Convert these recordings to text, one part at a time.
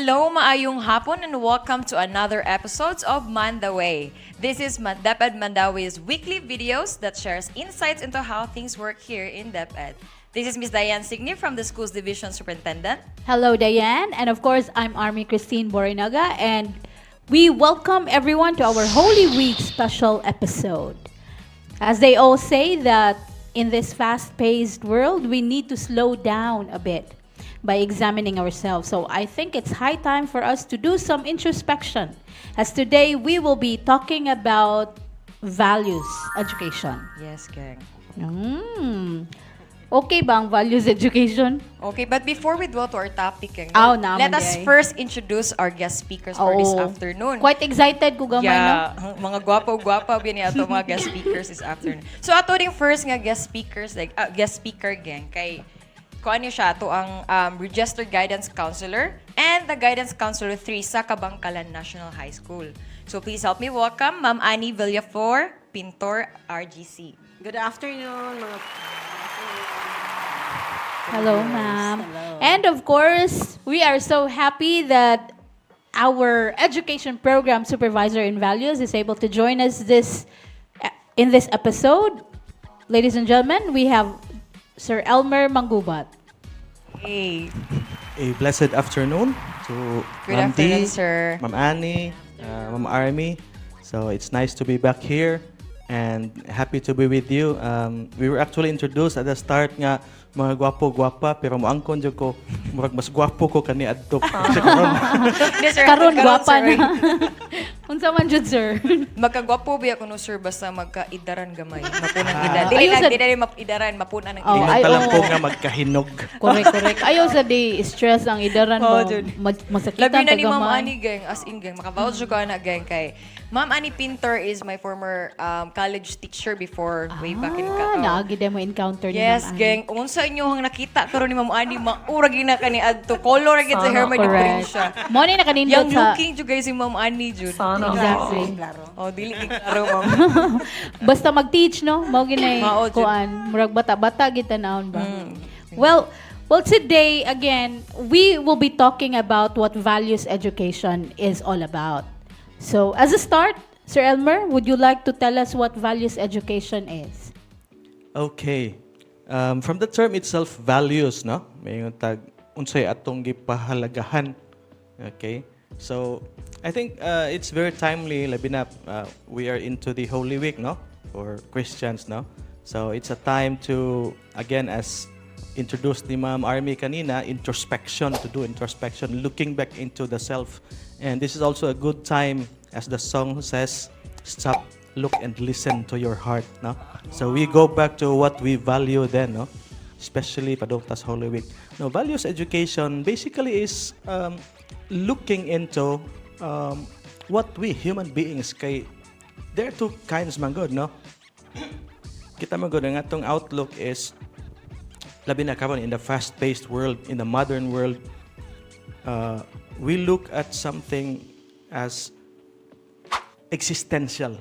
Hello, maayong hapon and welcome to another episode of MandaWay. This is DepEd Mandawe's weekly videos that shares insights into how things work here in DepEd. This is Miss Dianne Signe from the Schools Division Superintendent. Hello, Dianne. And of course, I'm Armi Borinaga. And we welcome everyone to our Holy Week special episode. As they all say that in this fast-paced world, we need to slow down a bit by examining ourselves. So I think it's high time for us to do some introspection. As today, we will be talking about values education. Yes, gang. Okay ba ang values education? Okay, but before we go to our topic, gang, Naman let us day. first introduce our guest speakers for this afternoon. Quite excited ko gamay, Yeah, no? mga gwapo-gwapo bini ato mga guest speakers this afternoon. So ato ding first nga guest speakers guest speaker gang kay kuan niyo siya to ang registered guidance counselor and the guidance counselor 3 sa Kabangkalan National High School. So please help me welcome Ma'am Annie Villaflor, Pintor, RGC. Good afternoon, mga... Hello, ma'am. And of course, we are so happy that our education program supervisor in values is able to join us in this episode. Ladies and gentlemen, we have Sir Elmer Manggubat. Hey. A blessed afternoon to Good Ma'am afternoon, D, sir. Ma'am Annie, Ma'am Armi. So it's nice to be back here and happy to be with you. We were actually introduced at the start nga mga gwapo-gwapa pero moangkon jud ko murag mas gwapo ko kani adto. Karon gwapa na. Unsa man jud, sir? Magkagwapo biya kuno sir basta magkaidaran gamay. Mapunang edad. Ayaw Dili lang sa- dili mapidaran mapunan ng Oh, edad. ay, Talang ko oo. nga magkahinog. Correct. Ayaw sa di stress ang idaran mo. Jud. Masakitan Labi na ni Ma'am tagamay. Annie gang, as in gang, makabawad siya ka na gang kay Ma'am Annie Pintor is my former college teacher before way back in Naagi mo encounter ni Yes, Ma'am Annie. gang. Unsa inyo ang nakita karon ni Ma'am Annie, maura gina kani adto. Color gid sa hair mag Correct. siya. Mo ni nakanindot Young sa... looking jud guys si Ma'am Annie jud. Exactly. Oh, dili gid klaro ma'am. Basta mag-teach, no? Mao ginay Mao, Jud. kuan, murag bata-bata kita naon ba. Well, today again, we will be talking about what values education is all about. So, as a start, Sir Elmer, would you like to tell us what values education is? Okay. From the term itself, values, no? May tag unsay atong gipahalagahan. Okay? So, I think it's very timely, labi na we are into the Holy Week, no? For Christians, no? So, it's a time to, again, as introduced ni Ma'am Armi kanina, to do introspection, looking back into the self. And this is also a good time, as the song says, stop, look, and listen to your heart, no? So, we go back to what we value then, no? Especially Padongtas Holy Week. No, values education basically is looking into what we human beings kay there are two kinds man good, no? Kita man good ang atong outlook is labi na karon in the fast-paced world, in the modern world, we look at something as existential,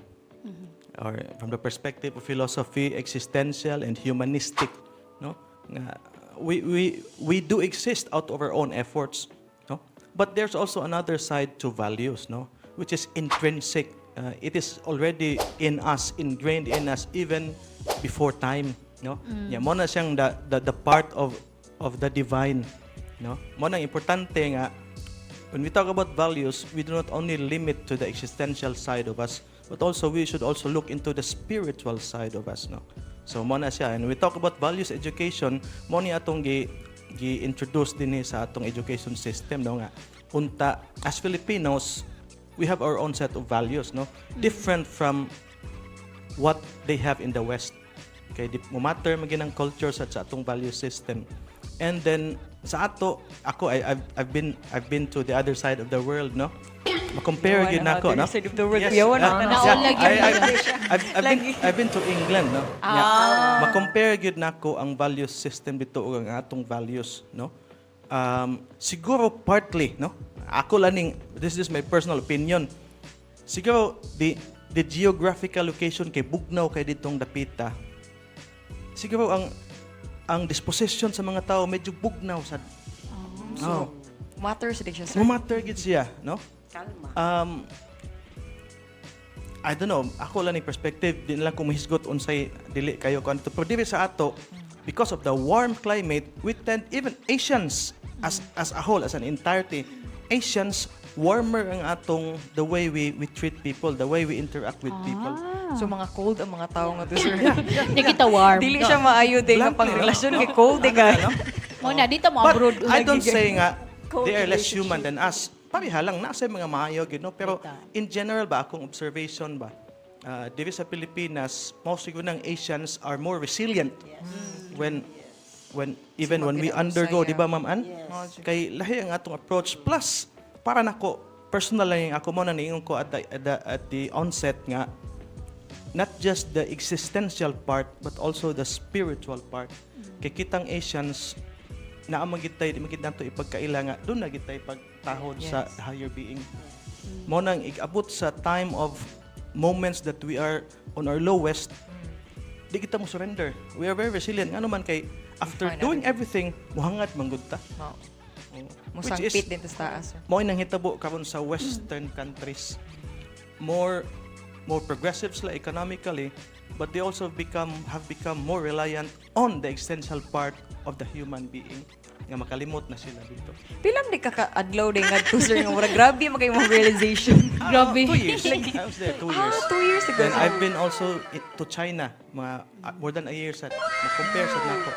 or from the perspective of philosophy, existential and humanistic, no? We do exist out of our own efforts, no? But there's also another side to values, no? Which is intrinsic. It is already in us, ingrained in us even before time, no? Yeah, mo na siyang the part of the divine, no? Mo na importante nga when we talk about values, we do not only limit to the existential side of us, but also we should also look into the spiritual side of us, no? So mo na siya, and we talk about values education, mo ni atong gi-introduce din sa atong education system, no nga. Unta as Filipinos, we have our own set of values, no? Different from what they have in the West. Okay, di mo matter maging ang culture sa atong value system. And then sa ato, I've been to the other side of the world, no? Ma-compare gyud nako, no? Side of the world. Yes. Yawan I've been to England, no? Yeah. Ma-compare gyud nako ang value system dito ug ang atong values, no? Siguro partly, no? Ako laning, this is my personal opinion. Siguro the geographical location kay bugnaw kay ditong dapita. Siguro ang disposition sa mga tao medyo bugnaw sa. Matter sa siya, sir. Mo matter gid siya, no? Kalma. I don't know, ako lang ni perspective, di na lang kung mahisgot unsay dili kayo kanto. Pero dili sa ato, because of the warm climate, we tend, even Asians as a whole, as an entirety, Asians, warmer ang atong the way we treat people, the way we interact with people. So mga cold ang mga tao nga to, sir. Hindi kita warm. Dili siya maayo din nga Bluntly, pang-relasyon no? kay cold din nga. Mo na, dito mo But abroad. I don't say nga they are less human than us. Pareha lang, nasa mga maayo, you know? Pero in general ba, akong observation ba, dito sa Pilipinas, most siguro ng Asians are more resilient when even when we undergo, di ba, Ma'am Ann? Kay lahi ang atong approach. Plus, para nako, personal lang yung ako mo na niingon ko at the onset nga, not just the existential part, but also the spiritual part. Kay kitang Asians, na ang magitay, di magit nato ipagkaila nga, doon na gitay pagtahod sa higher being. Mo nang igabot sa time of moments that we are on our lowest, di kita mo surrender. We are very resilient. Ano man kay, after Fine, doing everything, muhangat manggod ta. Musang Which is- pit din to sa taas, sir. Mo nang hitabo karon sa western countries. More progressive sila economically, but they also have become more reliant on the existential part of the human being. Nga makalimot na sila dito. Pilang di kaka-adlaw din nga to, sir. Nga mura, grabe magay mong realization. Grabe. 2 years. I was there 2 years. 2 years ago. Then I've been also to China, more than a year sa compare sa nako.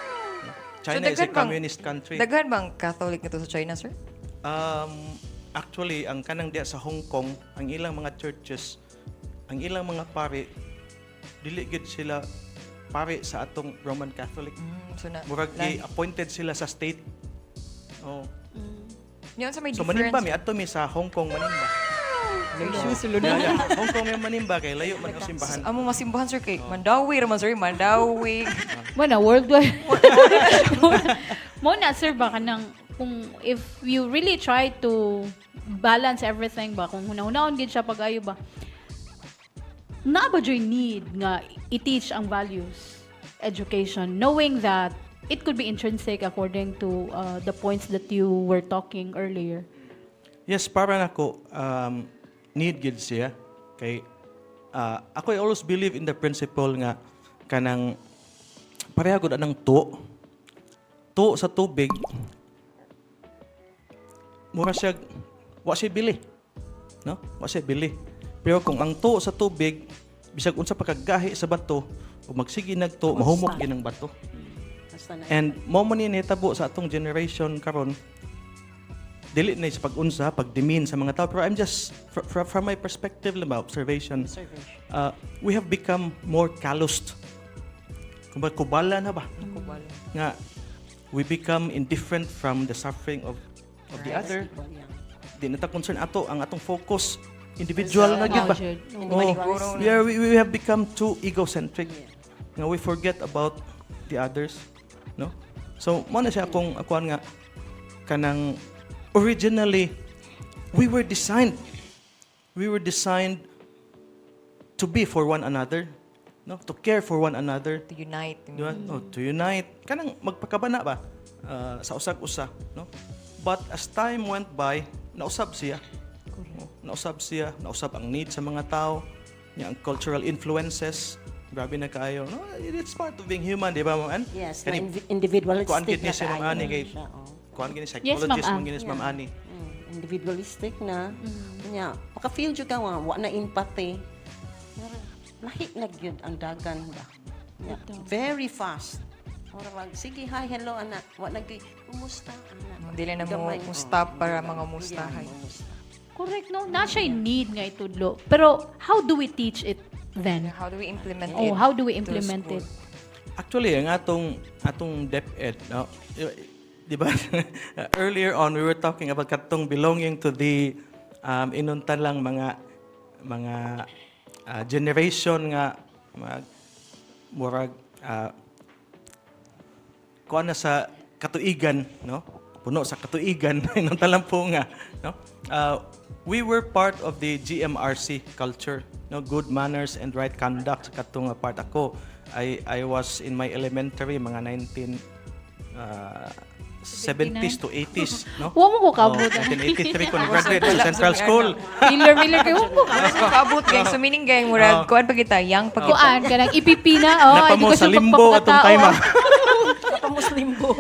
China is a daghan bang- communist country. Daghan bang Catholic nito sa China, sir? Actually, ang kanang diya sa Hong Kong, ang ilang mga churches, ang ilang mga pare, dili gid sila pare sa atong Roman Catholic. So na, Murag appointed sila sa state. Oh. yun sa may So difference. manimba mi adto mi sa Hong Kong manimba. sulod Hong Kong may manimba kay layo man ang simbahan. Amo masimbahan, sir, kay Mandaue raman, sir. Mandaue. Mo na, worldwide. Mo na, sir, baka nang, kung if you really try to balance everything ba, kung hunahunahon gid siya pag-ayo ba, na ba joy need nga i-teach ang values, education, knowing that it could be intrinsic according to the points that you were talking earlier. Yes, para nako need gid siya kay ako I always believe in the principle nga kanang pareha gud anang to sa tubig mura siya wa siya bili, no? Wa siya bili. Pero kung ang to sa tubig bisag unsa pa kagahi sa bato o magsige nagto mahumok gid ang bato. Basta na. And mo man ni nahitabo sa atong generation karon dili na sa pag-unsa, pagdimin sa mga tao. Pero I'm just, from my perspective lang ba, observation, we have become more calloused. Kumbaga, kubala na ba? Nga, we become indifferent from the suffering of the other. Di na ta concern ato, ang atong focus, individual na gyud ba? Oh, we have become too egocentric. Nga, we forget about the others. No? So, mo na siya akong akuan nga, kanang, originally, we were designed to be for one another, no? To care for one another, To unite. di ba? Oh, to unite. Kanang magpakabana ba sa usag-usa, no? But as time went by, nausab siya. Nausab ang need sa mga tao, ang cultural influences. Grabe na kayo. No, it's part of being human, di ba, Ma'am Ann? Yes, Kani- na individualistic kuan gid ni na si Ma'am kaayo Annie kay siya, oh. kuan gid ni Yes, psychologist Ma'am man gid ni si Ma'am Annie. Individualistic na. Nya, maka-feel jud ka nga wa na empathy. Lahi na gyud ang dagan ba. Yeah, very fast. Ora wag sige hi hello anak. Wa nagdi kumusta anak. Dili na mo Gamay, kung oh. stop para mga Yeah, mustahay. musta. Correct, no? Na siya need nga itudlo. Pero how do we teach it then? How do we implement it? Oh, how do we to implement school? it? Actually, ang atong DepEd, no? Di ba? Earlier on, we were talking about katong belonging to the inuntan lang mga generation nga murag kuan na sa katuigan, no? Puno sa katuigan inuntan lang po nga, no? We were part of the GMRC culture, no? Good manners and right conduct katong part ako. I was in my elementary mga 19 70s to 80s, no? Huwag mo ko kabot. 1983 ko nag-graduate sa Central School. Miller kayo mo ka. Mas kaabot gang, so meaning gang, murag, kuan pa kita, young pa kita. Kuan, kanang ipipina. Napamo sa limbo atong time Kapamuslimbo.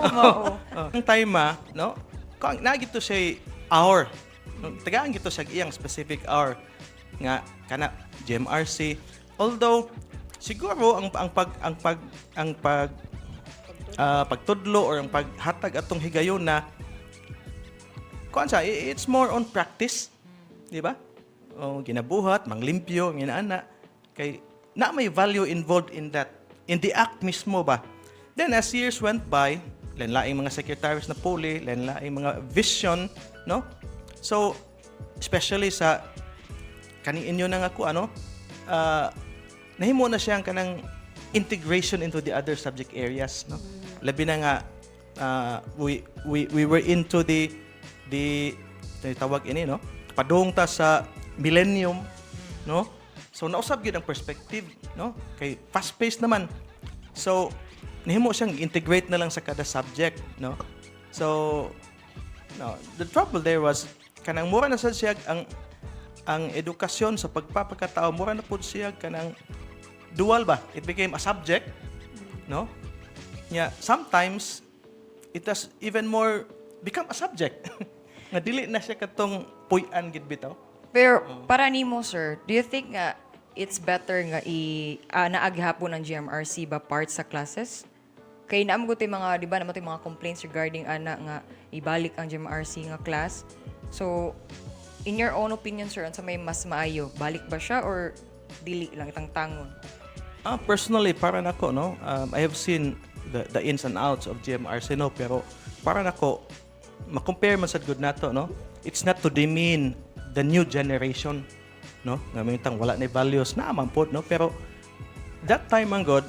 Ang time no? Kung nagito siya hour. No? Tagaan gito siya iyang specific hour nga kana GMRC. Although siguro ang pagtudlo or ang paghatag atong higayon na kuan siya, it's more on practice, di ba? O ginabuhat, manglimpyo, nginaana kay na may value involved in that, in the act mismo ba. Then as years went by, lain-laing mga secretaries na puli, lain-laing mga vision, no? So especially sa kaning inyo na nga ko nahimo na siya ang kanang integration into the other subject areas, no? Labi na nga we were into the tawag ini, no? Padung ta sa millennium, no? So nausab gyud ang perspective, no? Kay fast-paced naman. So nahimo siyang integrate na lang sa kada subject, no? So no, the trouble there was kanang mura na sad siya ang edukasyon sa pagpapakatao, mura na pud siya kanang dual ba? It became a subject, no? Yeah, sometimes it has even more become a subject. Nga dili na siya katong puy-an gid bitaw. Pero para nimo sir, do you think nga it's better nga naaghapon ang GMRC ba part sa classes? Kay naam ko mga, di ba, naman mga complaints regarding nga ibalik ang GMRC nga class. So, in your own opinion sir, sa may mas maayo, balik ba siya or dili lang itang tangon? Personally, para nako, no, I have seen the ins and outs of GMRC, no, pero para nako, ma-compare man sad good nato, no, it's not to demean the new generation, no, nga mingtang wala na values na amampod, no, pero that time ang god,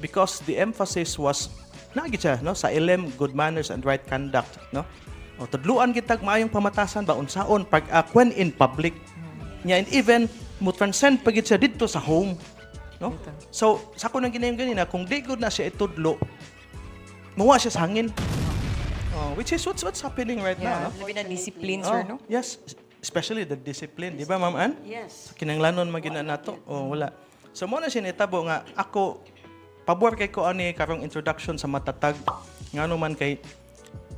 because the emphasis was nagit siya, no, sa LM, good manners and right conduct, no, o tudluan kitag maayong pamatasan ba unsaon pag when in public nya, and even mo transcend pagit siya didto sa home, no? So sa ko nang ginayong ganina, kung di good na siya itudlo, mawa siya sa hangin, which is what's happening right now, no? Labi na discipline sir, no? Yes, especially the discipline, di ba Ma'am Ann? Yes. Kinanglanon magina nato o wala. So mo na siya nitabo nga ako pabor kay ko ani karong introduction sa matatag, ngano man kay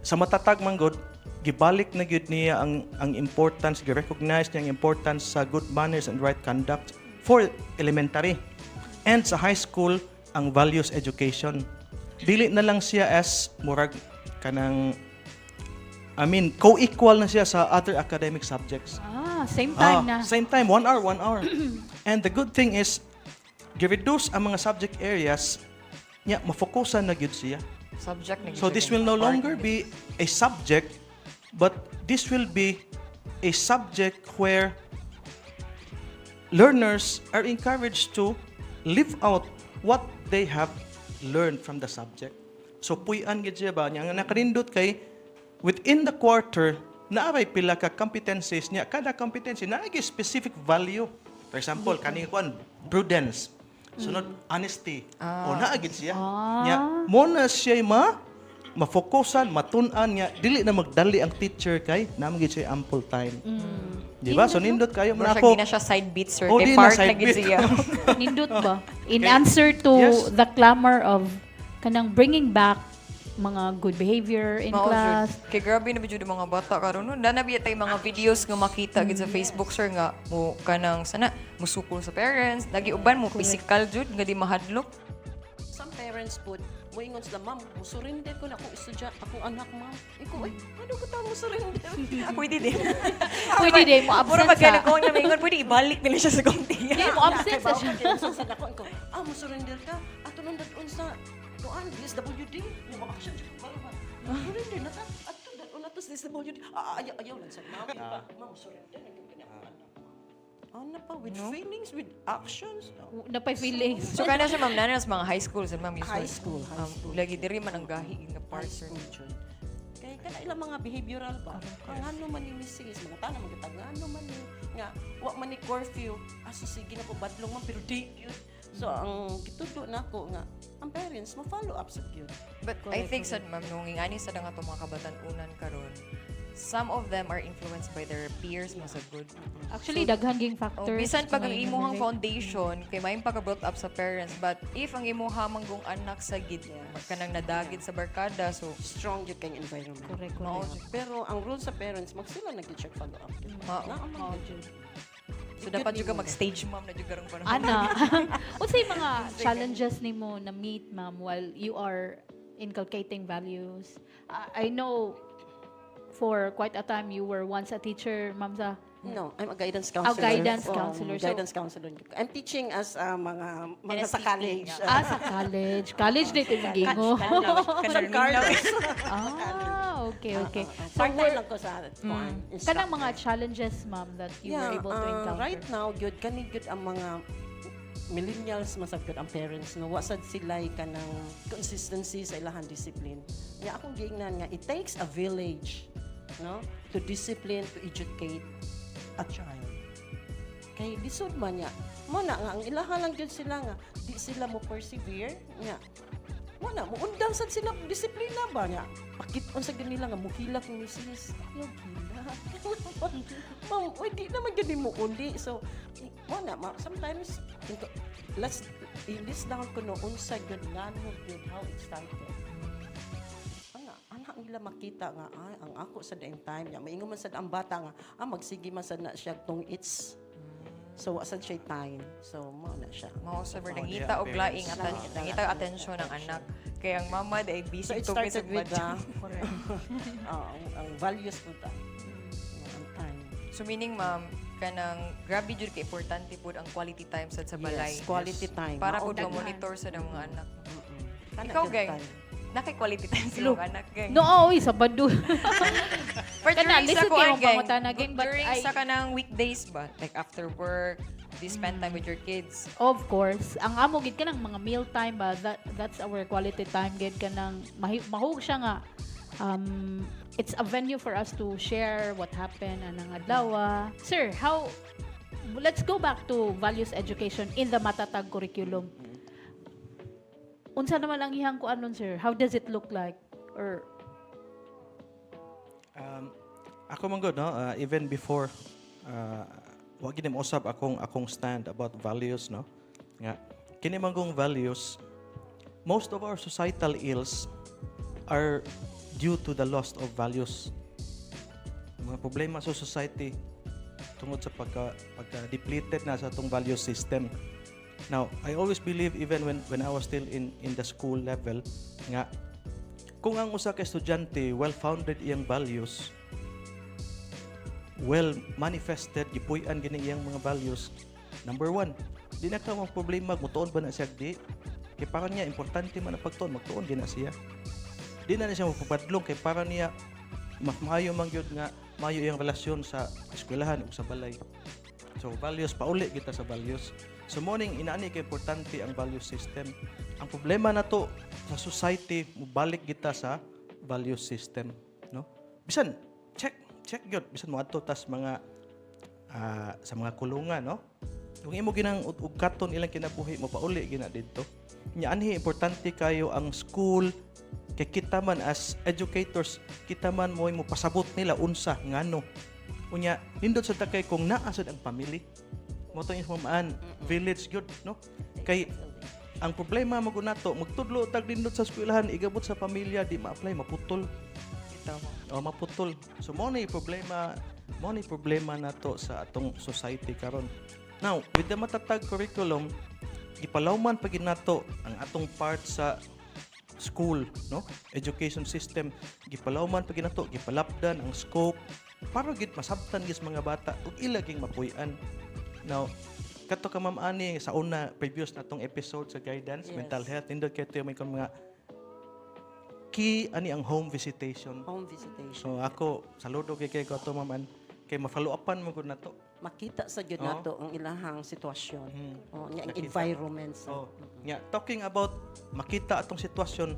sa matatag man god gibalik na gyud niya ang importance, gi-recognize niya ang importance sa good manners and right conduct for elementary, and sa high school ang values education. Dili na lang siya as murag kanang co-equal na siya sa other academic subjects. Same time na. Same time, 1 hour. And the good thing is gi-reduce ang mga subject areas nya mafokusan na gyud siya. Subject na So this will no longer be a subject, but this will be a subject where learners are encouraged to live out what they have learned from the subject. So puy-an gid siya ba nya nga nakarindot kay within the quarter naaray pila ka competencies niya, kada competency naay specific value. For example, kaning kuan prudence, sunod honesty, o naagid siya. Nya mo na siya mafokusan, matun-an niya, dili na magdali ang teacher kay namagid siya ample time. Di ba? So nindot kayo man ako. Di na siya side beat sir, Oh, kay di na part side na gid beat. siya. Nindot ba? In Okay. answer to Yes. the clamor of kanang bringing back mga good behavior in Mao, class. sir. Kay grabe na bidyo mga bata karon no. Danabi tay mga videos nga makita gid sa Facebook sir nga mo kanang sana musukol sa parents, lagi uban mo physical jud nga di mahadlok. Some parents put moingon sila, ma'am, musurrender ko na akong estudyant, akong anak, ma'am. Ikaw, ano ko ta musurrender? Ako hindi din. Pwede din mo Puro absent magkano sa. ko nga maingon pwede ibalik nila siya sa konti. Hindi mo absent sa siya. Sa dako ko, musurrender ka, ato nang dadun sa tuan, DSWD, yung mga action, musurrender na ta, ato dadun na to sa DSWD. Ayaw lang sa ma'am, ma'am, musurrender, naging kanya akong anak. Ano pa, with feelings, with actions? Napay feelings. So kana siya ma'am nanas mga high school sa ma'am usually. High school. Lagi diri man ang gahi nga part sir. Kaya kana ilang mga behavioral ba? Ang ano man ni misis, mga tanang mga ano man ni nga wa man ni curfew. Aso sige na po badlong man pero di yun. So ang gitudlo nako nga ang parents mo follow up sa gyud. But I think sad ma'am nung ingani sa nga itong mga kabatan-unan karon, some of them are influenced by their peers mo sa good. Actually, daghan ging Oh, factors. bisan pag ang nga imuhang involved. foundation kay may pagka-brought up sa parents, but if ang imuha manggong anak sa gid kanang nadagit sa barkada, so Strong gyud kay environment. Correct, mao correct. Pero ang rule sa parents mag sila nag-check follow up. Mao. So dapat juga mag-stage mom na juga ron panahon. Ana, unsay mga challenges nimo na meet ma'am while you are inculcating values? I know for quite a time you were once a teacher, ma'am sa No, I'm a guidance counselor. guidance Oh, counselor. So- guidance counselor. I'm teaching as mga sa NSPC, college. sa college. College dito yung gingo. Sa college. Okay, okay. So, part-time lang ko sa instructor. Kanang mga challenges, ma'am, that you were able to encounter? Right now, good, kani good ang mga millennials masagod ang parents no wasad sila kanang consistency sa ilahang discipline. Ya akong giingnan nga it takes a village no to discipline, to educate a child. Kay lisod man niya. Mo na nga ang ilaha lang gyud sila nga di sila mo persevere nya. Mo na mo undang sad sila disiplina ba nya. Pakit-on sa ganila nga muhilak ni Mrs. Yung gila. Ma'am, di naman gani mo undi. So, mo na, sometimes, let's list down ko no, unsa good nga no, good, how it started. Anak nila makita nga, ay, ang ako sa daing time, ya, maingon man sad ang bata nga, magsige man sad na siya tong it's. So, asan siya time. So, mo na siya. Mao sa Oh, nangita og yeah, laing nangita og atensyon ng anak. Kaya ang mama day So, busy it to started with budget. ang values po ta. Ang time. So meaning ma'am, kanang grabe jud kay importante pud ang quality time sa balay. Yes, quality time. Para pud Mao, monitor sa mga anak. Kana Ikaw gyud gang, time. naki-quality time sa Look, mga anak gang. No, oy, Sabado. But Kana, during listen sa kayo kuan ang gang, pangutana, gang, but during I- sa kanang weekdays ba, like after work, do you spend time with your kids? Of course, ang amo gid kanang mga meal time ba, that's our quality time gid kanang mahug siya nga it's a venue for us to share what happened anang adlaw. Sir, how let's go back to values education in the matatag curriculum. Unsa naman ang ihang kuan nun, sir? How does it look like? Or Ako man good, no? Even before, wag gini mo usab akong stand about values, no? Nga, kini man gong values, most of our societal ills are due to the loss of values. Mga problema sa society tungod sa pagka-depleted na sa atong value system. Now, I always believe even when I was still in the school level nga kung ang usa ka estudyante well-founded iyang values, well manifested gipuy-an gini iyang mga values, number one, di na ka mga problema mutuon ba na siya di kay para niya importante man ang pagtuon magtuon gina siya. Di na siya mapapadlong kay para niya mas maayo man gyud nga maayo iyang relasyon sa eskwelahan ug sa balay. So values pauli kita sa values. So morning inaani kay importante ang value system. Ang problema nato sa society mubalik kita sa value system, no? Bisan check gyud bisan mo adto tas mga sa mga kulungan, no? Kung imo ginang ugkaton ilang kinabuhi mo pauli gina didto. Nya anhi importante kayo ang school kay kita man as educators kita man mo pasabot nila unsa ngano. Unya nindot sa takay kung naa sad ang family mo to informaan village gyud, no? Kay ang problema mo nato magtudlo tag nindot sa eskwelahan igabot sa pamilya di ma-apply maputol. Maputol. So mo ni problema nato sa atong society karon. Now, with the matatag curriculum, gipalawman pa gid nato ang atong part sa school, no? Education system, gipalawman pa gid nato, gipalapdan ang scope para gid masabtan gis mga bata ug ilaging mapuy-an. Now, kato ka ma'am ani sa una previous natong episode sa guidance mental health indot kay may mga key ani ang home visitation. Home visitation. So ako saludo kay ko ato ma'am kay ma-follow upan mo gud nato. Makita sa gyud nato ang ilahang sitwasyon. Nya ang Makita. environment. Talking about makita atong sitwasyon,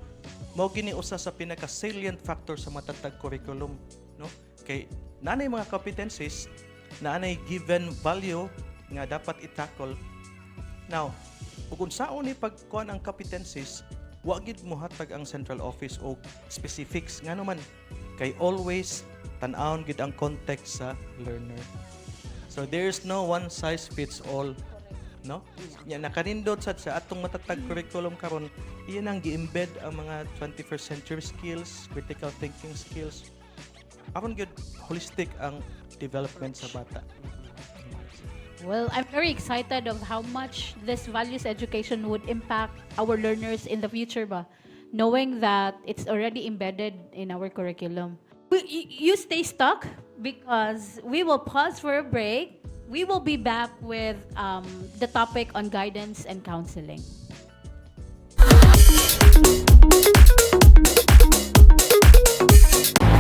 mao gini usa sa pinaka salient factor sa matatag curriculum, no? Kay nanay mga competencies na anay given value nga dapat i-tackle. Now, ug unsaon ni pagkuan ang competencies, wa gid mo hatag ang central office o specifics ngano man kay always tan-awon gid ang context sa learner. So there's no one size fits all, no? Nya nakanindot sad sa atong matatag curriculum karon, iyan ang gi-embed ang mga 21st century skills, critical thinking skills. Aron gid holistic ang development sa bata. Well, I'm very excited of how much this values education would impact our learners in the future ba, knowing that it's already embedded in our curriculum. You stay stuck because we will pause for a break. We will be back with the topic on guidance and counseling.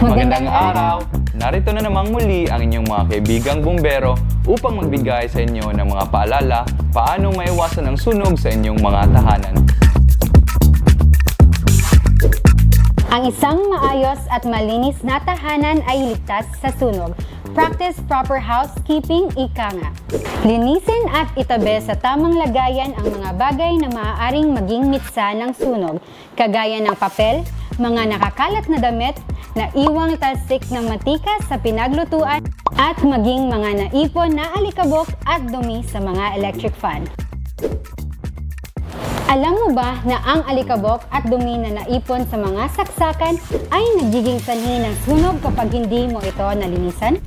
Magandang araw! Narito na namang muli ang inyong mga kaibigang bumbero upang magbigay sa inyo ng mga paalala paano maiwasan ang sunog sa inyong mga tahanan. Ang isang maayos at malinis na tahanan ay ligtas sa sunog. Practice proper housekeeping, ika nga. Linisin at itabi sa tamang lagayan ang mga bagay na maaaring maging mitsa ng sunog, kagaya ng papel, mga nakakalat na damit, naiwang tasik ng matika sa pinaglutuan, at maging mga naipon na alikabok at dumi sa mga electric fan. Alam mo ba na ang alikabok at dumi na naipon sa mga saksakan ay nagiging sanhi ng sunog kapag hindi mo ito nalinisan?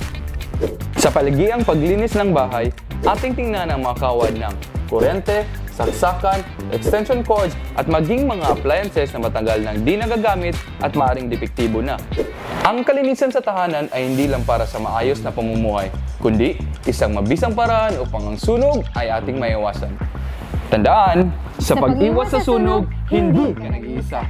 Sa paligiang paglinis ng bahay, ating tingnan ang mga kawad ng kuryente, saksakan, extension cords at maging mga appliances na matagal nang di nagagamit at maaring depektibo na. Ang kalinisan sa tahanan ay hindi lang para sa maayos na pamumuhay, kundi isang mabisang paraan upang ang sunog ay ating maiwasan. Tandaan, sa pag-iwas sa sunog, hindi ka nag-iisa.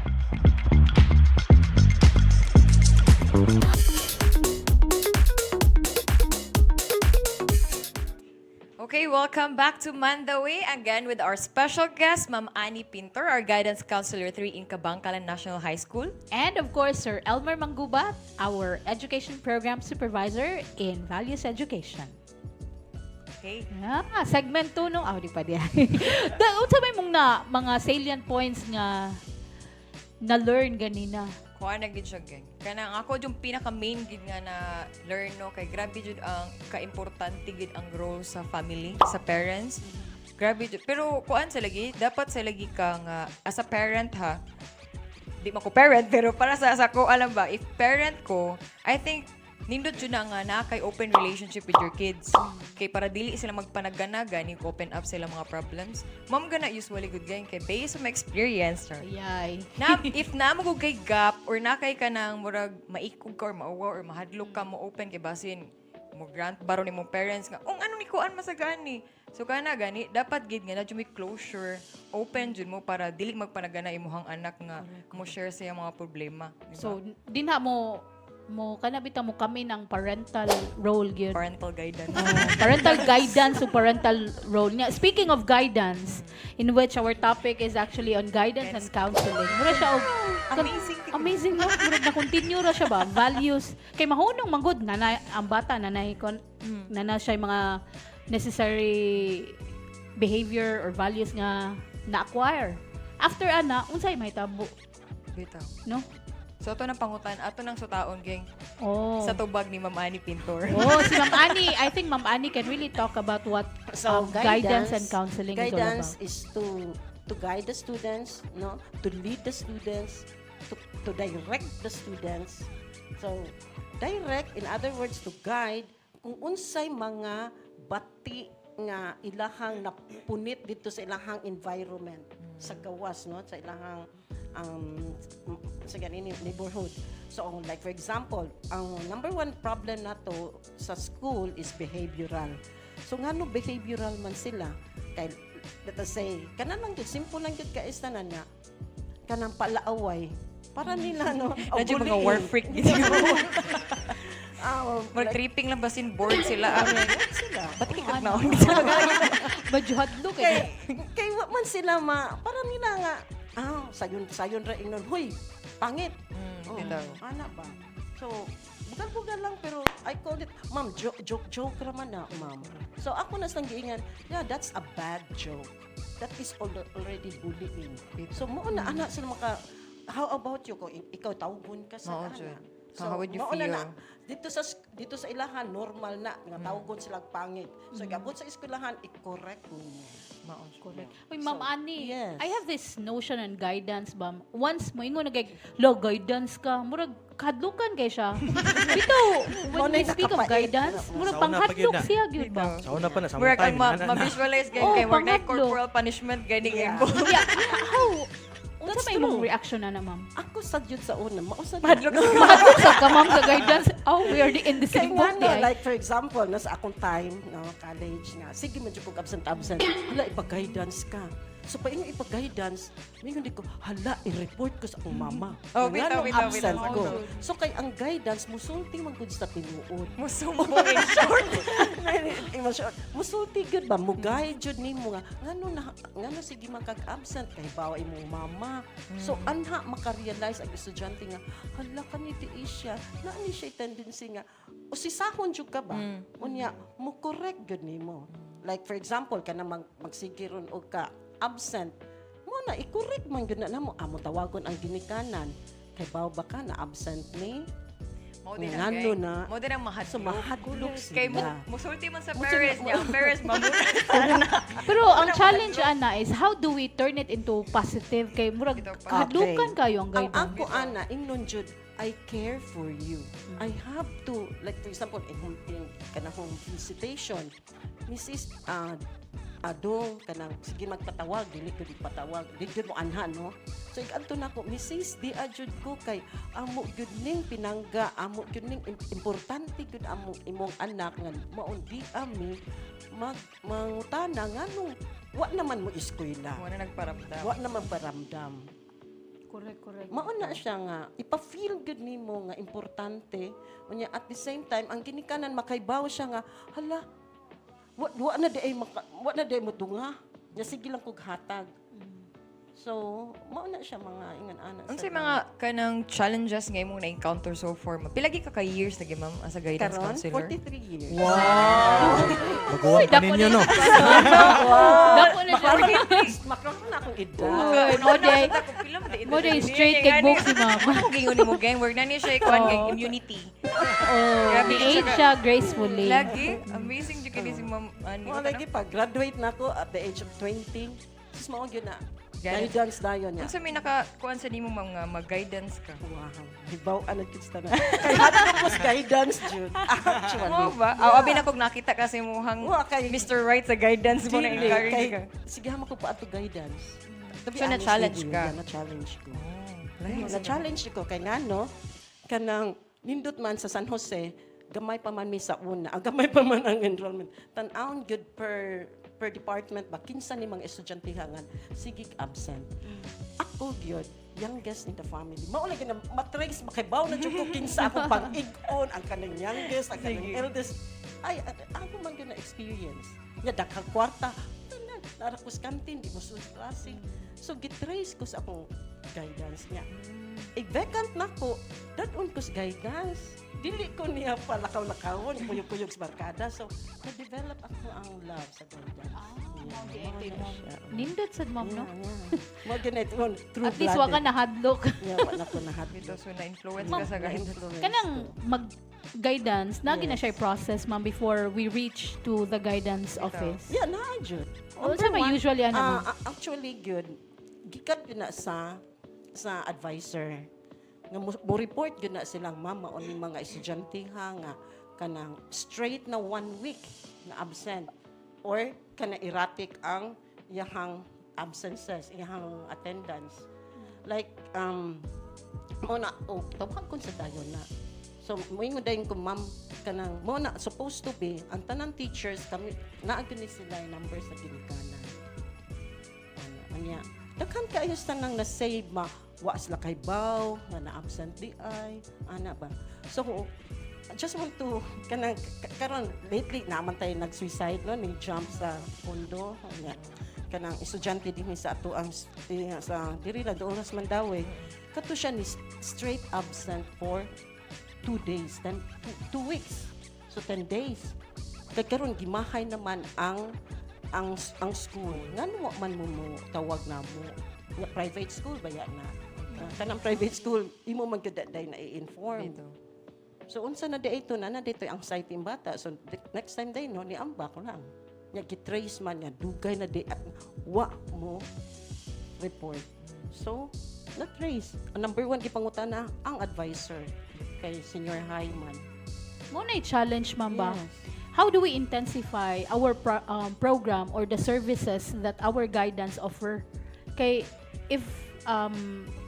Okay, welcome back to MandaWay again with our special guest, Ma'am Annie Pintor, our Guidance Counselor 3 in Kabangkalan National High School. And of course, Sir Elmer Manggubat, our Education Program Supervisor in Values Education. Okay. Segment 2 nung, di pa diyan. Unsa may mong mga salient points nga na-learn ganina? Kuha na gid siya, gang. Kanang ako yung pinaka-main gid nga na learn, no, kay grabe jud ang ka-importante gid ang role sa family, sa parents. Grabe jud. Pero kuan sa lagi, dapat sa lagi kang as a parent ha. Di man ko parent, pero para sa ko, alam ba, if parent ko, I think nindot yun na kay open relationship with your kids. Kay para dili sila magpanaganaga, ni open up sila mga problems. Mom gana usually good gang kay based on my experience, sir. Yay. Na, if na mo kay gap or na kay ka nang murag maikog ka or mauwa or mahadlok ka mo open kay basin mo grant baro ni mong parents nga ano ni kuan masagani. So kana gani dapat gid nga na may closure, open jud mo para dili magpanagana imuhang anak nga mo share sa iyang mga problema. Diba? So, di na mo kanabita mo kami ng parental role gyud. Parental guidance. Parental guidance o parental role. Speaking of guidance, in which our topic is actually on guidance and counseling. Mura siya Amazing. amazing no? Mura na continue ra siya ba? Values. Kay mahunong manggod na ang bata na siya yung mga necessary behavior or values nga na-acquire. After unsay may tabo, Bitaw. no? So ato nang pangutan, ato nang sutaon gang Oh. sa tubag ni Ma'am Annie Pintor. Oh, si Ma'am Annie, I think Ma'am Annie can really talk about what guidance and counseling guidance is all about. is to guide the students, no, to lead the students, to direct the students. So direct, in other words, to guide kung unsay mga bati nga ilahang napunit dito sa ilahang environment sa gawas, no, sa ilahang sa ganini neighborhood. So like for example, ang number one problem nato sa school is behavioral. So ngano behavioral man sila? Kay let us say, kanan lang gyud simple lang gyud ka istanan nga kanang palaaway para nila no. Nadyo mga war freak dito. Mag-tripping lang basin board sila. sila. Ba't ikag na? Medyo hadlo Kay wa man sila para nila nga sayon ra ingnon, huy, pangit. Bitaw. Ana ba? So, bugal-bugal lang pero I call it, ma'am, joke raman na, ma'am. So, ako na sang giingan, yeah, that's a bad joke. that is already bullying. So mo na ana sila how about you kung ikaw tawgon ka sa Oo, ana? Jud. How would you mauna feel? Na, dito sa ilahan normal na nga tawgon sila pangit. So igabot sa eskwelahan i-correct mo. Correct. Uy, Ma'am Annie, Yes. I have this notion and guidance, ma'am. Once mo ingon lo guidance ka, murag kadlukan kay siya. Bitaw, when we Maunay speak of nakapait. guidance, murag Sauna pa panghadlok gyud na. siya gyud ba? Sa una pa na, sa Murag time. ang ma-visualize Oh, kay work na pangatlo. corporal punishment gani Yeah. imbo. Yeah, how? Unsa That's may imong true. reaction na ma'am? Ako sa jud sa una, mausad. Padlok Mahadlok sa ka ma'am sa guidance. Oh, we are in the Kaya same nga boat. no, eh. like for example, nasa akong time, no, college nga, sige man jud ko absent. Hala, ipa-guidance ka. So pa inyo ipa-guidance, mingon di ko, hala, i-report ko sa akong mama. Oh, Nga nung bitaw. absent ko. Oh, So kay ang guidance, musulti man gud sa tinuod. Musumbong in short. Musulti gud ba? Mugay jud nimo nga ngano sige makag-absent kay bawa imong mama. So anha maka-realize ang estudyante nga hala kaniti siya, naani siya tendency nga usisahon jud ka ba? Unya mo correct gud nimo. Like for example kana magsigiron og ka absent, mo na i-correct man gud na namo amo tawagon ang ginikanan kay bawa ba ka na absent ni Mo din Ngano ang kay. na. Mo din ang mahadlok. So, mahadlok Kay mo sila. musulti man sa Musulti parents man- niya. Ang parents mamuna. Pero ang challenge ana is how do we turn it into positive kay murag Ito pa. hadlukan kayo ang Ang guidance. ako ana ingnon jud I care for you. I have to like for example in kanang visitation. Mrs. Adong kanang sige magpatawag dili ko patawag dili gyud mo anha no. So igadto nako Mrs. di ajud ko kay amo gyud ning pinangga amo gyud ning importante gyud amo imong anak nga maon di ami mangutana nganong wa naman mo eskwela. Mo na nagparamdam. Wa naman paramdam. Correct. Mauna siya nga, ipa-feel good nimo nga importante. Unya at the same time, ang ginikanan makaibaw siya nga, hala, wa na di ay mo tunga. Nya sige lang kog hatag. So, mauna siya mga ingan-ana. Ano sa mga kanang challenges nga imong na-encounter so far? Pilagi ka years na ma'am as a guidance Karon, counselor? 43 years. Baguhan pa ninyo, no? Dako na siya. Makaroon na akong edad. Mo day. Pila mo Mo day straight kay book si ma'am. Ano gingon ni mo gang? Work na niya siya ikuan kay immunity. Oh, Grabe age siya siya gracefully. Lagi, amazing jud kini si ma'am Annie. Mga lagi pa, graduate na ako at the age of 20. Sus mao gyud na. Guidance dayon niya. Unsa may nakakuan sa nimo mga mag-guidance ka? Wow. Hibaw ano kids na. Kay hadlok mas guidance jud. Actually. Mo ba? Abi na kog nakita kasi mo hang Wa, kay- Mr. Right sa guidance mo na Dili, encourage kay ka. sige ha ko pa ato guidance. To be So, honest na-challenge with you, ka? yeah, na-challenge ko. Nice. Na-challenge ko kay ngano kanang nindot man sa San Jose, gamay pa man mi sa una. Ang gamay pa man ang enrollment. Tan-aon good per department ba kinsa ni mga estudyante hangan sige absent. Ako gyud youngest in the family. Mao lagi na matrace makibaw na jud ko kinsa ako pag-ig-on ang kanang youngest, ang kanang eldest. Ay ako man gyud na experience. Nya daghang kwarta. Tanan narakos kantin di mo sulod klase. So gitrace ko sa akong guidance niya. Vacant na ko, dadun ko sa guidance. Dili ko niya palakaw-lakawon, kuyog-kuyog sa barkada. So, na-develop ako ang love sa guidance. Nindot sad ma'am no. Mo ganit on true At least wa ka nahadlok. Yeah, wala ko na happy. Dito so na-influence ka sa guidance. Kanang mag-guidance, nagi na siya process ma'am before we reach to the guidance office. Yeah, na jud. O sa may usually ano ma'am? Actually good. Gikat yun na sa advisor. Nga mo report yun na silang mama o ni mga estudyante ha nga kanang straight na 1 week na absent or kana erratic ang iyahang absences, iyahang attendance. Like mo na tawag ko sa dayon na. So moingon dayon ko ma'am kanang mo na supposed to be ang tanang teachers kami naagni sila yung numbers sa ginikanan. Anya daghan kayo tanang na save ma wa sila kay baw nga na absent di ay ana ba. So I just want to karon lately naman tayo nag-suicide no ni jump sa pondo nya kanang estudyante din sa ato ang sa diri na doon sa Mandaue kato siya ni straight absent for 2 days then 2 weeks so 10 days kay karon gimahay naman ang ang school ngano man mo tawag na mo nga private school ba yan na kanang private school imo man gyud day na i-inform. Dito. So unsa na dito na dito ang anxiety ng bata. So next time day no ni ambak lang. Nya gitrace man niya dugay na di at wa mo report. So na trace. Ang number 1 gipangutana ang advisor kay senior high man. Mo na challenge ma'am ba? Yes. How do we intensify our program or the services that our guidance offer? Kay if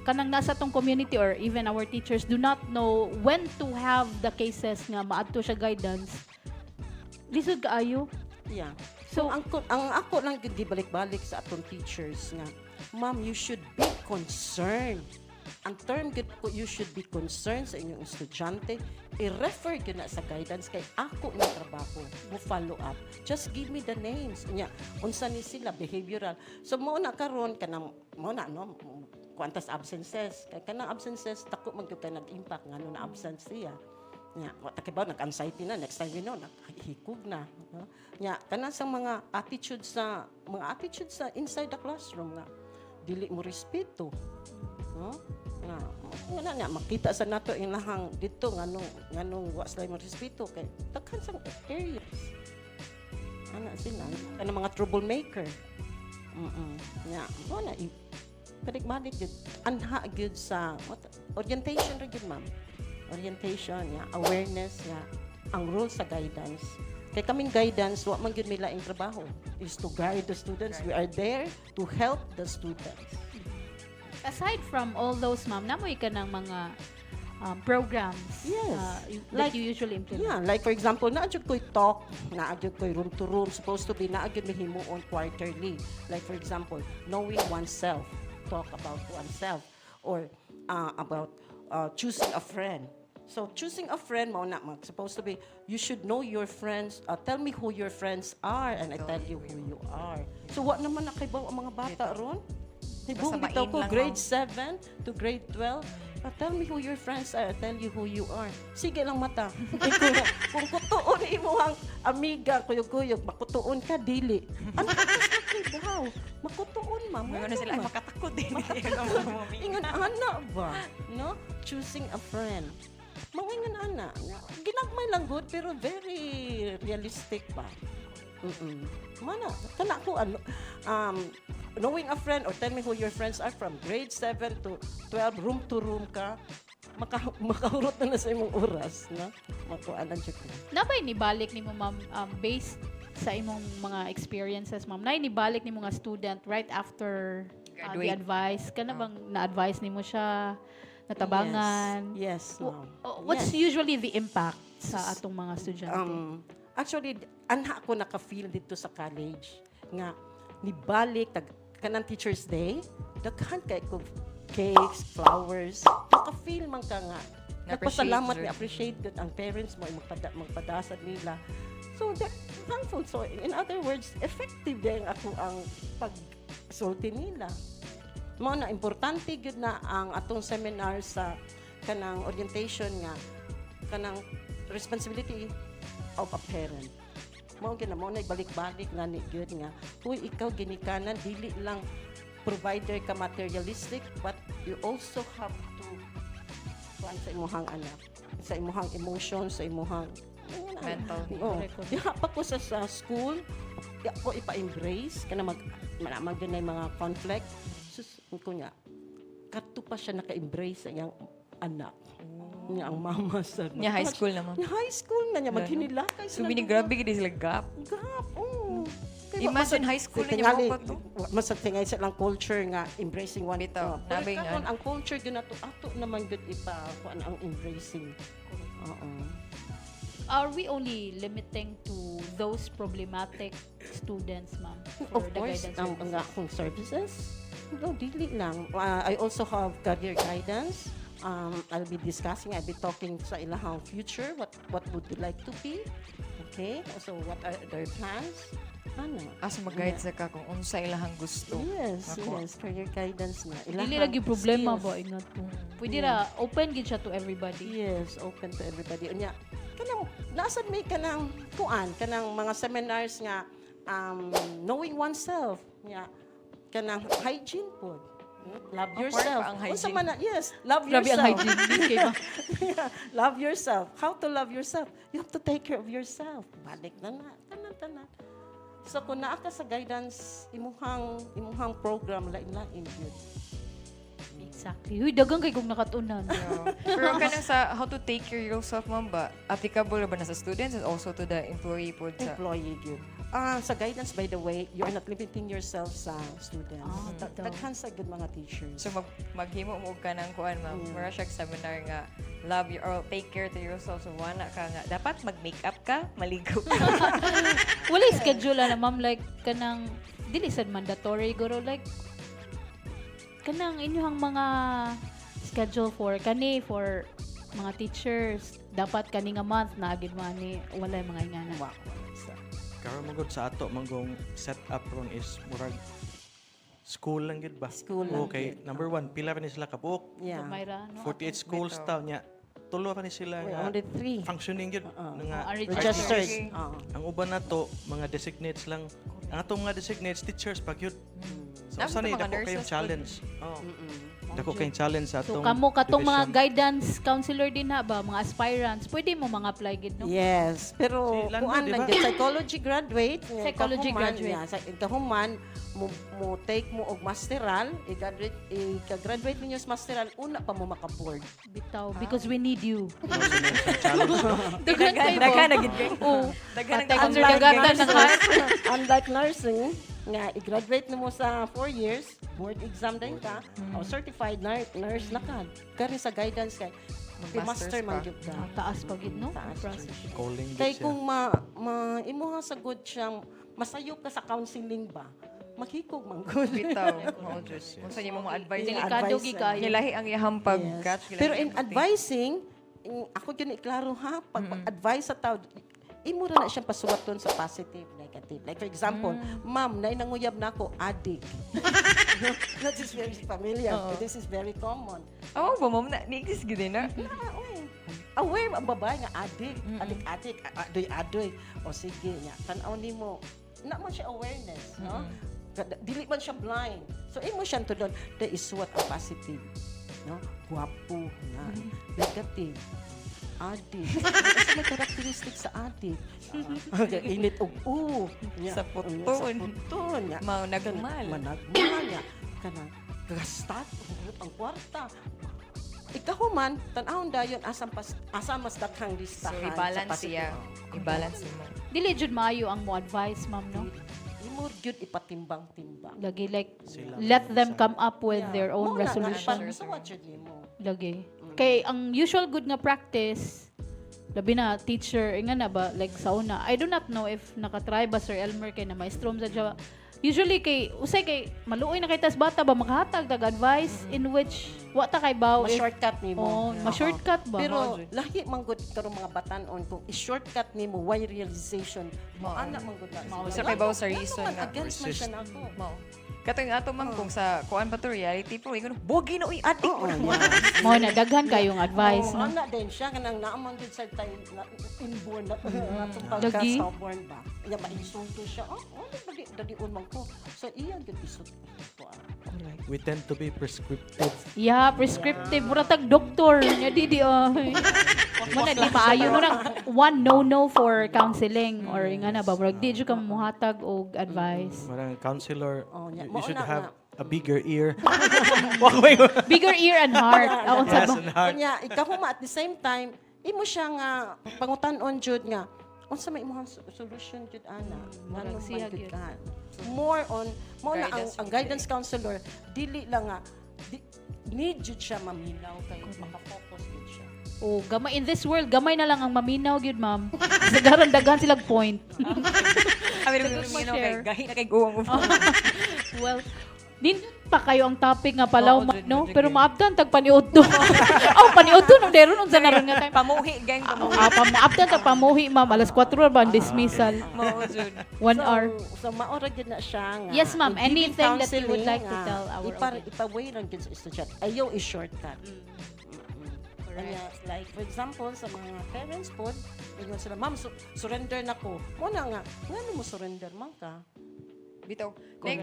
kanang nasa tong community or even our teachers do not know when to have the cases nga maadto siya guidance, lisod kaayo. Yeah. So, So ang ako lang gyud gibalik-balik sa atong teachers nga, ma'am, you should be concerned. Ang term gyud ko, you should be concerned sa inyong estudyante. I-refer gyud na sa guidance kay ako na trabaho. Mo follow up. Just give me the names. Nya, unsa ni sila behavioral. So mo na karon kanang mo na no quantas absences. Kay kanang absences tako man gyud kay nag-impact ngano na absent siya. Nya, wa ta kibaw nag-anxiety na next time you know naghikog na. No? Nya, kanang sa mga attitudes sa inside the classroom nga dili mo respeto. No? Nga na makita sa nato inahang dito nganong wa sila mo respeto kay daghan sang areas. Ana sila kanang mga troublemaker. Nya, mo na balik gyud anha gyud sa orientation ra gyud ma'am. Orientation, awareness, ang role sa guidance. Kaya kaming guidance, wa man gyud may laing trabaho. Is to guide the students. We are there to help the students. aside from all those ma'am, namoy ka ng mga programs Yes. that you usually implement. Yeah, like for example, naadjud ko'y talk, naadjud ko'y room to room, supposed to be naadjud mi himuon quarterly. Like for example, knowing oneself, talk about oneself, or about choosing a friend. So choosing a friend, mo na supposed to be, you should know your friends. Tell me who your friends are, and I tell you who you are. So what naman nakaibaw ang mga bata ron? Hibong Basta bitaw main ko, lang, grade ma'am. 7 to grade 12. Tell me who your friends are, I tell you who you are. Sige lang mata. Kung kutuon imo ang amiga, kuyog-kuyog, makutuon ka, dili. Ano ka daw? Makutuon, ma'am. May ano sila, ay makatakot din. Ingon ana ba? No? Choosing a friend. Mangingan ana. Ginagmay lang good pero very realistic ba? Mana, kana ko ano knowing a friend or tell me who your friends are from grade 7 to 12 room to room ka makahurot na sa imong oras na makuanan siya ko. Nabay nibalik nimo ma'am based sa imong mga experiences ma'am. Nay nibalik nimo nga student right after the Graduate. advice kana bang na-advise nimo siya natabangan? Yes, ma'am. What's Yes. usually the impact sa atong mga estudyante? Actually, anha ako naka-feel dito sa college nga nibalik kanang Teacher's Day, daghan kay ko cakes, flowers, naka-feel man ka nga. Nagpasalamat, Na-appreciate. appreciate good ang parents mo, magpadasad nila. So, thankful. So, in other words, effective din ako ang pag-sulti nila. Mao na, importante good na ang atong seminar sa kanang orientation nga, kanang responsibility of a parent. Mao gina mo na balik-balik nga ni gyud nga huy ikaw ginikanan dili lang provider ka materialistic but you also have to kuan sa imong anak, sa imong emotions, sa imong Mental. Diha pa ko sa school, di ako ipa-embrace kana mag ganay mga conflict. Sus ko niya kadto pa siya naka-embrace sa iyang anak. Niya ang mama sa Niya high school na, ma'am. Niya high school na niya maghinilakay So, grabe gini sila gap. Gap, oo. Imagine high school na niya mapag to. Masag tingay sa lang culture nga embracing one. Bitaw, Pero nabing karon ano. ang culture gyud nato ato naman gyud ipa kuan ang embracing. Oo. Are we only limiting to those problematic students, ma'am? Of for the course, guidance ang services? akong services. No, dili lang. I also have career guidance. I'll be talking sa ilahang future, what would they like to be? Okay? So, what are their plans? Ano? Asa mag-guide sa ka kung unsa ilahang gusto. Yes, Ako. yes, career guidance na. Dili lagi problema skills. ba ingat po. Pwede ra open gid siya to everybody. Yes, open to everybody. Unya, kanang nasad may kanang kuan, kanang mga seminars nga knowing oneself. Yeah. Kanang hygiene po. Love Of course, yourself. ang Unsa hygiene. man na- yes, love Grabe ang yourself. hygiene. Kay ba? Yeah, love yourself. How to love yourself? You have to take care of yourself. Balik na na. Tanan. So kung naa ka sa guidance, imuhang program, lain-lain yun. Exactly. Uy, dagang kay kung nakatunan. Pero kanang sa how to take care of yourself, ma'am ba? Applicable ba na sa students and also to the employee po sa... Employee yun. Sa guidance, by the way, you're not limiting yourself sa students. bitaw. Daghan sa good mga teachers. So maghimo mo ka ng kuan, ma'am. Mura siya seminar nga love you or take care to yourself. So wala ka nga. Dapat mag-makeup ka, maligo ka. Wala schedule na ma'am like kanang dili sad mandatory guro like kanang inyong mga schedule for mga teachers dapat kani nga month na agid man ni wala mga ingana. Wow. Karon magod sa ato manggong set up ron is murag school lang gid ba? School lang Okay, gid. number 1, pila pa ni sila kabuok. Yeah. Mayra no. 48 schools taw nya. Tulo pa ni sila Wait, nga only 3. functioning gid nga Registered. Okay. ang uban nato mga designates lang. Ang atong mga designates teachers pag yun. So Dapat sanay mga dako kayong nurses challenge. Oh. Dako kayong challenge sa So atong kamo katong mga division. guidance counselor din ha ba mga aspirants pwede mo mga apply gid no. Yes, pero Si Lando, kuan di lang ba? gid, psychology graduate. Psychology graduate. Yeah, sa ikahuman mo take mo og masteral, i-graduate ninyo sa masteral una pa mo maka-board. Bitaw because we need you. Dagan Daghan kayo. dagan na gid kay. Oh. Dagan ang Patay kung answer dagatan ng heart. Unlike nursing, nga i-graduate mo sa 4 years, board exam din ka, o certified nurse na ka. Kari sa guidance kay Mag-masters master man pa. gyud ka. Taas pa gid no. Taas Process. Calling gid Kay siya. kung imuha sa good siyang masayop ka sa counseling ba, maghikog man good. Bitaw. Oh, Diyos. Kung sa mo advice Yeah. Delikado Advice, gi kayo. Nilahi ang iyahang Yes. pag-catch. Pero in advising, ako yun iklaro ha, pag advice sa tao, imo ra na siyang pasuwaton sa positive, negative. Like for example, ma'am, nananguyab na ako, addict. Not just very familiar, but this is very common. Oh, ba ma'am na ni-exist gid na. Aware ang babae nga addict, addict, adoy. O sige, nya, tanaw nimo, na man siya awareness, no? Dili man siya blind. So imo siyang tudon, there is what a positive, no? Guwapo na, negative. Addict. Kasi may characteristic sa addict. Init og Sa puton. Sa puton. Mao nagmal. Managmal niya. Kanang gastat ang kwarta. Ikaw man, tan-ahon dayon asa mas daghang So listahan. i-balance sa siya. positive. I-balance mo. Dili jud maayo ang mo advice ma'am no. Imo gyud ipatimbang-timbang. Lagi like Sila let man them sa- come up with Yeah. their own Mao na nga, resolution. So what yun nimo? Lagi. Kay ang usual good nga practice labi na teacher nga na ba like sa una I do not know if nakatry ba Sir Elmer kay na maestro sa Java. Usually kay usay kay maluoy na kay tas bata ba makahatag tag advice in which wa ta kay baw if Ma-shortcut nimo. oh, ma-shortcut ba? Pero lahi man gud karong mga batanon kung i-shortcut nimo why realization mo ana man gud na. Mao, sa kay baw sa reason nga. Against man siya nako. Mao. Katong ato ma'am kung sa kuan pa to reality po ingon bogi na uy addict Oo, mo. yeah. Mo na daghan kayong advice no. Ana din siya kanang naaman gud sa tayo inborn na atong Lagi. pagka-stubborn ba. Iya mainsulto siya. Oh, dali man ko. So iya gud isut ko. We tend to be prescriptive. Yeah, prescriptive mura tag doktor nya di ay. Mo na di maayo mo na one no for counseling or nga na ba murag di jud ka muhatag og advice. Marang counselor, Oh, nya. you should Mauna have nga. a bigger ear. Bigger ear and heart. Ako sa Yes, and heart. Kanya ikaw at the same time imo siya nga pangutan-on jud nga unsa may imong solution jud ana. murag Nganong siya man jud gyud. ka. More on mo na Guidance ang guidance counselor dili lang nga need jud siya maminaw kay maka-focus jud siya. Oh, gamay in this world, gamay na lang ang maminaw gyud, ma'am. Sagaran daghan silang point. Kami rin Tapos kay ma-share. gahi na kay guwang mo. Well, din pa kayo ang topic nga palaw, Oo, jud, no? jud, Pero jud. maabtan tag paniudto. Oh, paniudto no deron unsa na ron nga time. Pamuhi gang pamuhi. Maabtan tag pamuhi, ma'am. Alas 4 ba ang dismissal? Mao jud. 1 hour. So maora gid na siya nga. Yes, ma'am. in giving Anything that you would counseling like to nga, tell our audience. Ipaway lang gid sa estudyante. Ayaw i-shortcut. Kanya, like, for example, sa mga parents po, ingon sila, ma'am, surrender na ko. Muna nga, ano mo surrender man ka? Bitaw.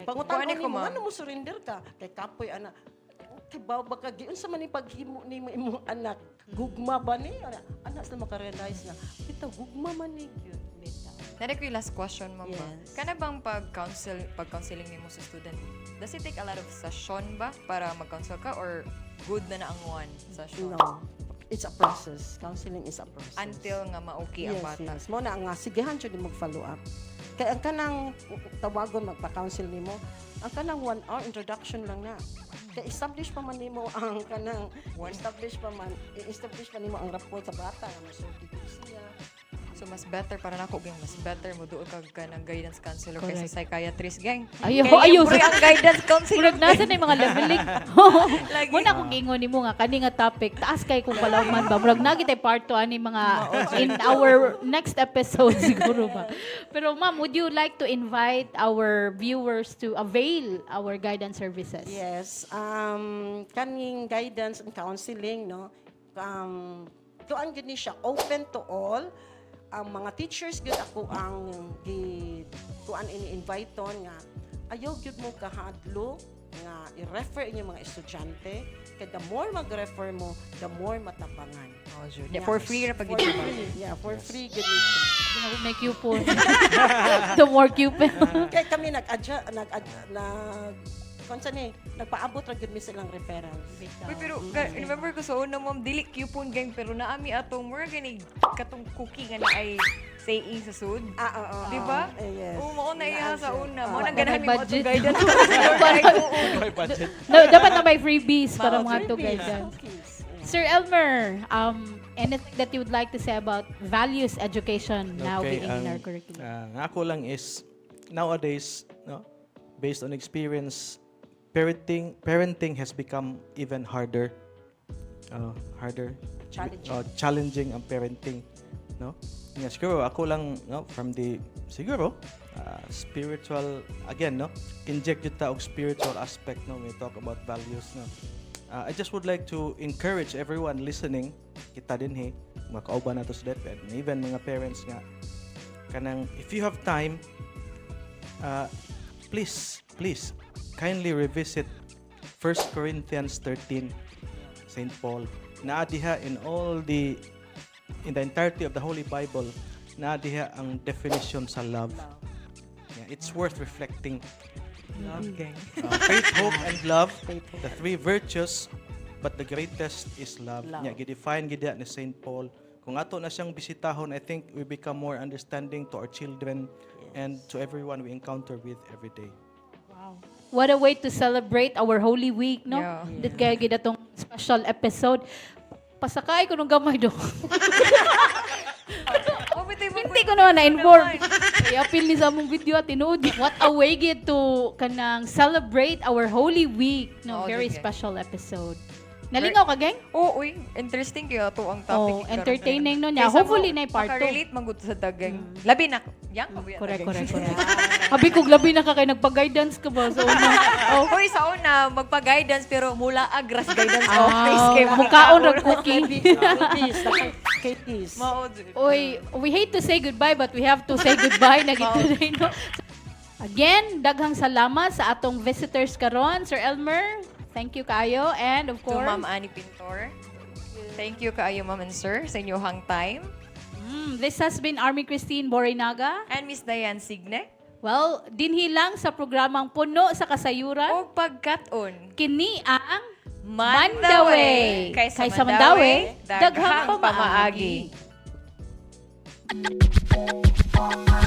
Pangutan kuan ko ko, mo, ma'am. ano mo surrender ka? Kay kapoy, anak, kibaw ba ka, giun sa man yung paghimo ni mo imong anak, gugma ba ni? Anak sila makarealize na, bitaw, gugma man ni yun. Nari ko yung last question, ma'am. Yes. Kana bang pag-counseling nimo sa student, does it take a lot of session ba para mag-counsel ka or good na ang one session? No. It's a process. Counseling is a process. Until nga ma-okay ang bata. Yes. Mo na nga, sigihan siya di mag-follow up. Kaya ang kanang tawagon magpa-counsel nimo, ang kanang 1 hour introduction lang na. Kaya establish pa man nimo ang kanang establish pa nimo ang rapport sa bata, ang masulti ko siya. So mas better para nako gang mas better mo duol ka ng guidance counselor kaysa psychiatrist gang. Ayaw, Kaya ayaw. yung pre ang guidance counselor. Murag nasa na yung mga leveling. Lagi. Muna kung ingon nimo nga kani nga topic, taas kay kung palawman ba. Murag nagi tay part 2 ani mga in our next episode siguro ba. Pero ma'am, would you like to invite our viewers to avail our guidance services? Yes. Kaning guidance and counseling, no? Tuan gid ni siya open to all. Ang mga teachers gud ako ang tuan ini-invite nga ayaw gud mo kahadlo nga i-refer inyong mga estudyante kay the more mag-refer mo, the more matabangan. Oh, sure. For free ra pag For free. Yeah, for free gud ni siya. Hindi na may coupon. The more coupon. Kaya kami nagpaabot ra gud mi silang referrals. Uy, pero remember ko sa una ma'am, dili coupon gang pero naami atong more gani katong cookie nga na ay saying sa sud. Di ba? Yes. Oo, mao na iya sa una. Mao Ah, na ganahan mi mo budget. atong guidance counselor kay May budget. No, dapat na may freebies para mga to guidance. Cookies. Sir Elmer, anything that you would like to say about values education now being in our curriculum? Ang ako lang is, nowadays, no, based on experience, parenting has become even harder. Challenging ang parenting, no? Nga siguro ako lang, no, from the siguro spiritual again, no, inject kita og spiritual aspect, no, when we talk about values, no. I just would like to encourage everyone listening, kita din mga kauban nato sa DepEd, and even mga parents nga kanang if you have time, please kindly revisit 1 Corinthians 13, St. Paul. Naadiha in the entirety of the Holy Bible, naadiha ang definition sa love. Yeah, it's worth reflecting. Love gang. Faith, hope, and love, the 3 virtues, but the greatest is love. Yeah, gidefine gid ni St. Paul. Kung ato na siyang bisitahon, I think we become more understanding to our children and to everyone we encounter with every day. What a way to celebrate our Holy Week, no? Yeah. That kaya gid atong special episode. Pasakay ko nung gamay do. Hindi ko naman na-inform. Kaya appeal ni sa among video at tinuod. What a way gid to kanang celebrate our Holy Week. No, Oo, very sige. special episode. Nalingaw ka, gang? Oo, uy, interesting kaya to ang topic. Oh, entertaining no niya. Hopefully na part 2. Makarelate magud sa dagang. Labi na. Yang pa ba yan? Correct. Habi ko labi na ka kay nagpa-guidance ka ba sa una? Oh, hoy, sa una, magpa-guidance pero mula agras guidance office kay mga mukhaon ra cookie. Katies. Oy, we hate to say goodbye but we have to say goodbye na gid today, no? Again, daghang salamat sa atong visitors karon, Sir Elmer. Thank you kaayo and of To course, Ma'am Annie Pintor. Thank you kaayo, Ma'am and Sir, sa inyong time. this has been Armi Christine Borinaga. And Miss Dianne Signe. Well, dinhi lang sa programang Puno sa Kasayuran. O pagkaton. Kini ang MandaWay. Kaysa Mandaue, daghang daghang pamaagi. pamaagi.